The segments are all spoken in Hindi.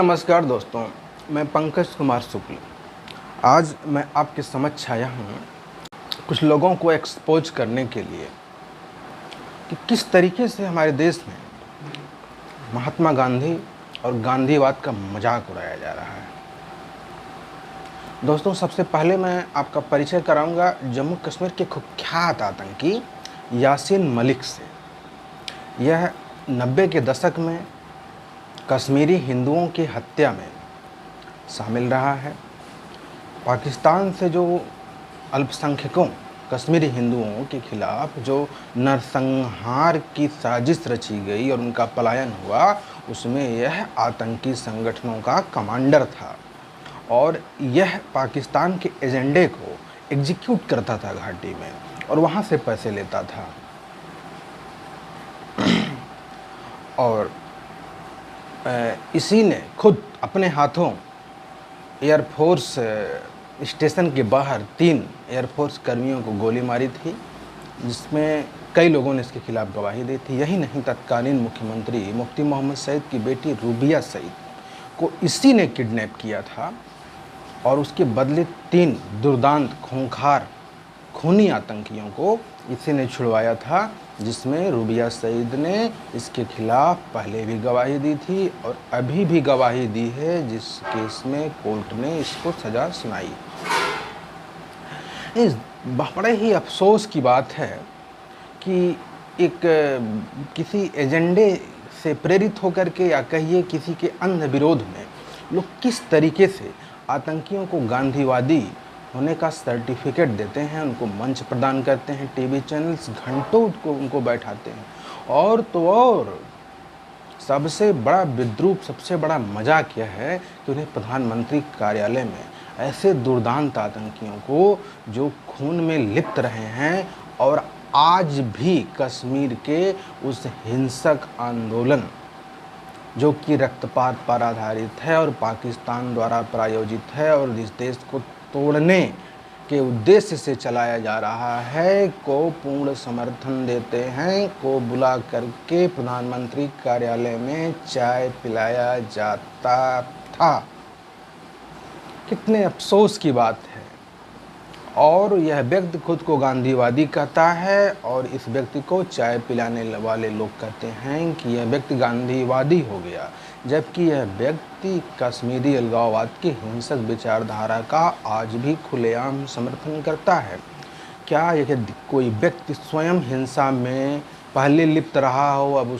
नमस्कार दोस्तों, मैं पंकज कुमार शुक्ल। आज मैं आपके समक्ष आया हूँ कुछ लोगों को एक्सपोज करने के लिए कि किस तरीके से हमारे देश में महात्मा गांधी और गांधीवाद का मजाक उड़ाया जा रहा है। दोस्तों, सबसे पहले मैं आपका परिचय कराऊंगा जम्मू कश्मीर के कुख्यात आतंकी यासीन मलिक से। यह 90 के दशक में कश्मीरी हिंदुओं की हत्या में शामिल रहा है। पाकिस्तान से जो अल्पसंख्यकों कश्मीरी हिंदुओं के खिलाफ जो नरसंहार की साजिश रची गई और उनका पलायन हुआ, उसमें यह आतंकी संगठनों का कमांडर था और यह पाकिस्तान के एजेंडे को एग्जीक्यूट करता था घाटी में और वहाँ से पैसे लेता था। और इसी ने खुद अपने हाथों एयरफोर्स स्टेशन के बाहर 3 एयरफोर्स कर्मियों को गोली मारी थी, जिसमें कई लोगों ने इसके खिलाफ गवाही दी थी। यही नहीं, तत्कालीन मुख्यमंत्री मुफ्ती मोहम्मद सईद की बेटी रूबिया सईद को इसी ने किडनैप किया था और उसके बदले 3 दुर्दांत खूंखार खूनी आतंकियों को इसी ने छुड़वाया था, जिसमें रूबिया सईद ने इसके खिलाफ पहले भी गवाही दी थी और अभी भी गवाही दी है, जिस केस में कोर्ट ने इसको सज़ा सुनाई। इस बड़े ही अफसोस की बात है कि एक किसी एजेंडे से प्रेरित होकर के या कहिए किसी के अंध विरोध में लोग किस तरीके से आतंकियों को गांधीवादी होने का सर्टिफिकेट देते हैं, उनको मंच प्रदान करते हैं, टीवी चैनल्स घंटों उनको बैठाते हैं। और तो और सबसे बड़ा विद्रूप, सबसे बड़ा मजाक यह है कि उन्हें प्रधानमंत्री कार्यालय में ऐसे दुर्दांत आतंकियों को जो खून में लिप्त रहे हैं और आज भी कश्मीर के उस हिंसक आंदोलन जो कि रक्तपात पर आधारित है और पाकिस्तान द्वारा प्रायोजित है और इस देश को तोड़ने के उद्देश्य से चलाया जा रहा है, को पूर्ण समर्थन देते हैं, को बुला करके प्रधानमंत्री कार्यालय में चाय पिलाया जाता था। कितने अफसोस की बात है। और यह व्यक्ति खुद को गांधीवादी कहता है और इस व्यक्ति को चाय पिलाने वाले लोग कहते हैं कि यह व्यक्ति गांधीवादी हो गया, जबकि यह व्यक्ति कश्मीरी अलगाववाद की हिंसक विचारधारा का आज भी खुलेआम समर्थन करता है। क्या यह कोई व्यक्ति स्वयं हिंसा में पहले लिप्त रहा हो, अब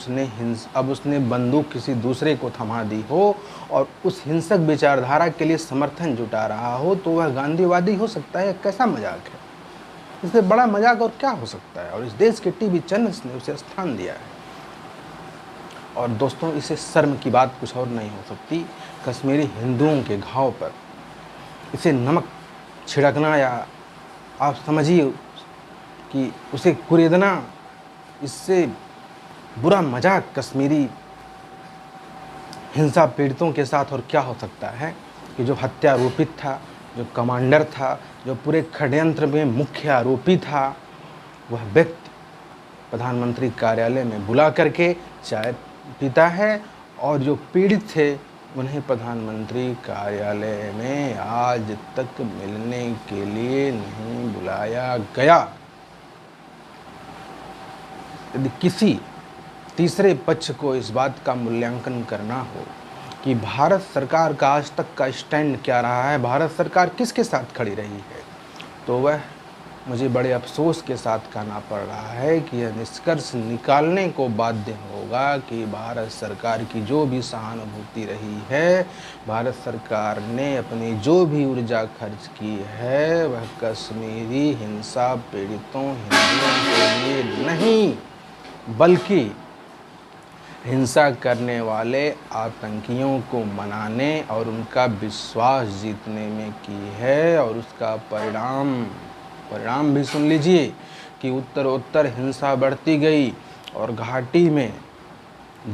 उसने बंदूक किसी दूसरे को थमा दी हो और उस हिंसक विचारधारा के लिए समर्थन जुटा रहा हो, तो वह गांधीवादी हो सकता है? कैसा मजाक है! इससे बड़ा मजाक और क्या हो सकता है? और इस देश के टीवी चैनल्स ने उसे स्थान दिया है। और दोस्तों, इसे शर्म की बात कुछ और नहीं हो सकती। कश्मीरी हिंदुओं के घाव पर इसे नमक छिड़कना, या आप समझिए कि उसे कुरेदना, इससे बुरा मजाक कश्मीरी हिंसा पीड़ितों के साथ और क्या हो सकता है कि जो हत्या आरोपित था, जो कमांडर था, जो पूरे षड्यंत्र में मुख्य आरोपी था, वह व्यक्ति प्रधानमंत्री कार्यालय में बुला करके चाय पीता है और जो पीड़ित थे उन्हें प्रधानमंत्री कार्यालय में आज तक मिलने के लिए नहीं बुलाया गया। यदि किसी तीसरे पक्ष को इस बात का मूल्यांकन करना हो कि भारत सरकार का आज तक का स्टैंड क्या रहा है, भारत सरकार किसके साथ खड़ी रही है, तो वह मुझे बड़े अफसोस के साथ कहना पड़ रहा है कि यह निष्कर्ष निकालने को बाध्य होगा कि भारत सरकार की जो भी सहानुभूति रही है, भारत सरकार ने अपनी जो भी ऊर्जा खर्च की है, वह कश्मीरी हिंसा पीड़ितों हिंदुओं के लिए नहीं, बल्कि हिंसा करने वाले आतंकियों को मनाने और उनका विश्वास जीतने में की है। और उसका परिणाम भी सुन लीजिए कि उत्तरोत्तर हिंसा बढ़ती गई और घाटी में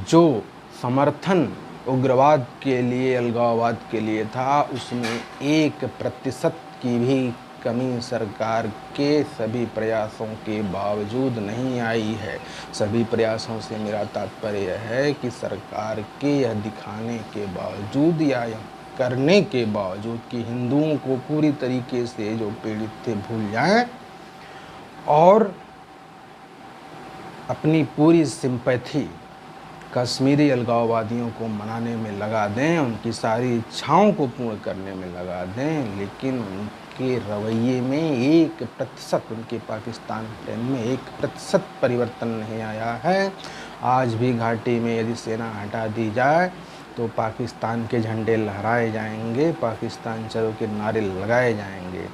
जो समर्थन उग्रवाद के लिए, अलगाववाद के लिए था, उसमें 1% की भी कमी सरकार के सभी प्रयासों के बावजूद नहीं आई है। सभी प्रयासों से मेरा तात्पर्य है कि सरकार के यह दिखाने के बावजूद या यह करने के बावजूद कि हिंदुओं को पूरी तरीके से जो पीड़ित थे भूल जाएं और अपनी पूरी सिंपैथी कश्मीरी अलगाववादियों को मनाने में लगा दें, उनकी सारी इच्छाओं को पूर्ण करने में लगा दें, लेकिन उनके रवैये में 1% उनके पाकिस्तान प्रेम में 1% परिवर्तन नहीं आया है। आज भी घाटी में यदि सेना हटा दी जाए तो पाकिस्तान के झंडे लहराए जाएंगे, पाकिस्तान चलो के नारे लगाए जाएंगे।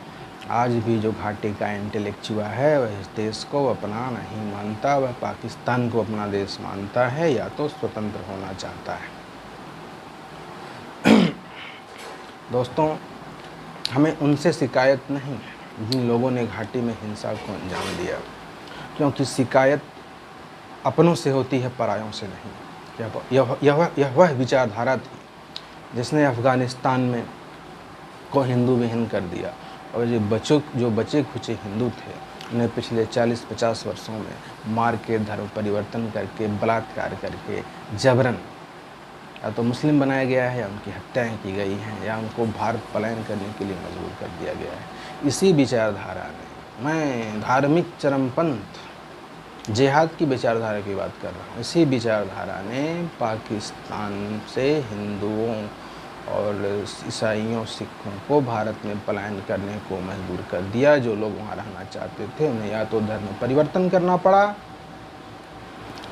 आज भी जो घाटी का इंटेलेक्चुअल है वह इस देश को अपना नहीं मानता, वह पाकिस्तान को अपना देश मानता है या तो स्वतंत्र होना चाहता है। दोस्तों, हमें उनसे शिकायत नहीं है जिन लोगों ने घाटी में हिंसा को अंजाम दिया, क्योंकि शिकायत अपनों से होती है, परायों से नहीं। यह वह विचारधारा थी जिसने अफ़गानिस्तान में को हिंदू विहीन कर दिया, और जो बचे खुचे हिंदू थे उन्हें पिछले 40-50 वर्षों में मार के धर्म परिवर्तन करके, बलात्कार करके, जबरन या तो मुस्लिम बनाया गया है, या उनकी हत्याएं की गई हैं, या उनको भारत पलायन करने के लिए मजबूर कर दिया गया है। इसी विचारधारा ने, मैं धार्मिक चरमपंथ जिहाद की विचारधारा की बात कर रहा हूँ, इसी विचारधारा ने पाकिस्तान से हिंदुओं और ईसाइयों, सिखों को भारत में पलायन करने को मजबूर कर दिया। जो लोग वहाँ रहना चाहते थे उन्हें या तो धर्म परिवर्तन करना पड़ा,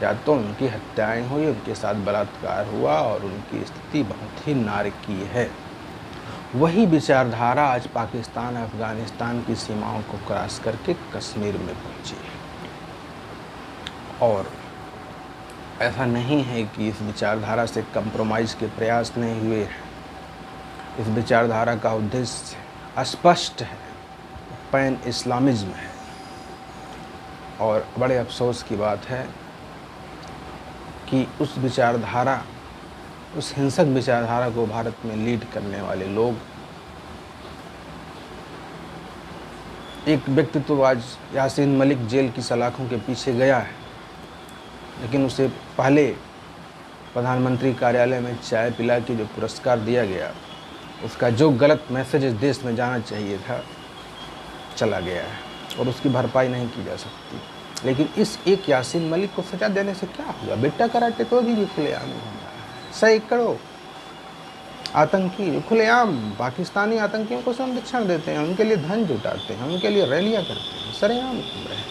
या तो उनकी हत्याएं हुई, उनके साथ बलात्कार हुआ और उनकी स्थिति बहुत ही नारकीय है। वही विचारधारा आज पाकिस्तान, अफ़गानिस्तान की सीमाओं को क्रॉस करके कश्मीर में पहुंची है। और ऐसा नहीं है कि इस विचारधारा से कंप्रोमाइज़ के प्रयास नहीं हुए हैं। इस विचारधारा का उद्देश्य स्पष्ट है, पैन इस्लामिज्म है। और बड़े अफसोस की बात है कि उस विचारधारा, उस हिंसक विचारधारा को भारत में लीड करने वाले लोग, एक व्यक्ति तो आज यासीन मलिक जेल की सलाखों के पीछे गया है, लेकिन उसे पहले प्रधानमंत्री कार्यालय में चाय पिला के जो पुरस्कार दिया गया, उसका जो गलत मैसेज इस देश में जाना चाहिए था चला गया है, और उसकी भरपाई नहीं की जा सकती। लेकिन इस एक यासीन मलिक को सजा देने से क्या होगा? बेटा कराटे तो अभी भी खुलेआम हो रहा है। सैकड़ों आतंकी खुलेआम पाकिस्तानी आतंकियों को संरक्षण देते हैं, उनके लिए धन जुटाते हैं, उनके लिए रैलियां करते हैं, सरेआम घूम रहे हैं,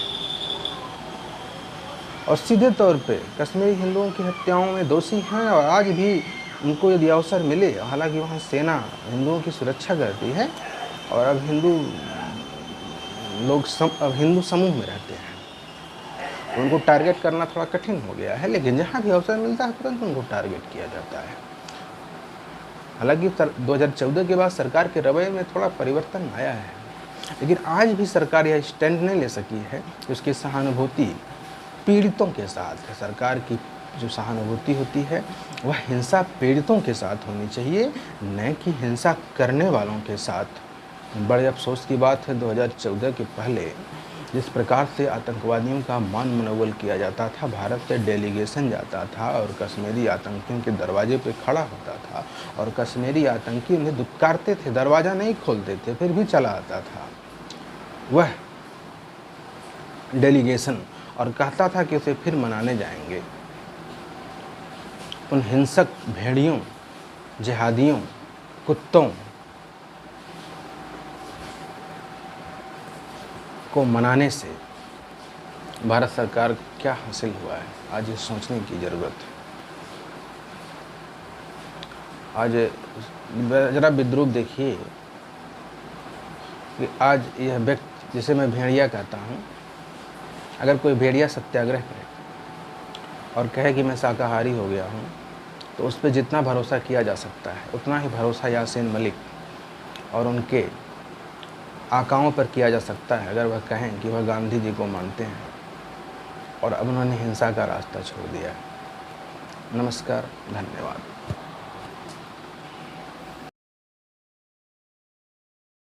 और सीधे तौर पे कश्मीरी हिंदुओं की हत्याओं में दोषी हैं। और आज भी उनको यदि अवसर मिले, हालांकि वहाँ सेना हिंदुओं की सुरक्षा करती है और अब हिंदू लोग अब हिंदू समूह में रहते हैं, उनको टारगेट करना थोड़ा कठिन हो गया है, लेकिन जहाँ भी अवसर मिलता है तुरंत उनको टारगेट किया जाता है। हालांकि 2014 के बाद सरकार के रवैये में थोड़ा परिवर्तन आया है, लेकिन आज भी सरकार यह स्टैंड नहीं ले सकी है कि उसकी सहानुभूति पीड़ितों के साथ है। सरकार की जो सहानुभूति होती है वह हिंसा पीड़ितों के साथ होनी चाहिए, न कि हिंसा करने वालों के साथ। बड़े अफसोस की बात है, 2014 के पहले जिस प्रकार से आतंकवादियों का मान मनोबल किया जाता था, भारत से डेलीगेशन जाता था और कश्मीरी आतंकियों के दरवाजे पे खड़ा होता था, और कश्मीरी आतंकी उन्हें दुत्कारते थे, दरवाज़ा नहीं खोलते थे, फिर भी चला आता था वह डेलीगेशन, और कहता था कि उसे फिर मनाने जाएंगे। उन हिंसक भेड़ियों, जिहादियों, कुत्तों को मनाने से भारत सरकार को क्या हासिल हुआ है, आज ये सोचने की ज़रूरत है। आज ज़रा विद्रूप देखिए कि आज यह व्यक्ति, जिसे मैं भेड़िया कहता हूँ, अगर कोई भेड़िया सत्याग्रह करे और कहे कि मैं शाकाहारी हो गया हूँ, तो उस पर जितना भरोसा किया जा सकता है उतना ही भरोसा यासीन मलिक और उनके आकाओं पर किया जा सकता है, अगर वह कहें कि वह गांधी जी को मानते हैं और अब उन्होंने हिंसा का रास्ता छोड़ दिया है। नमस्कार, धन्यवाद।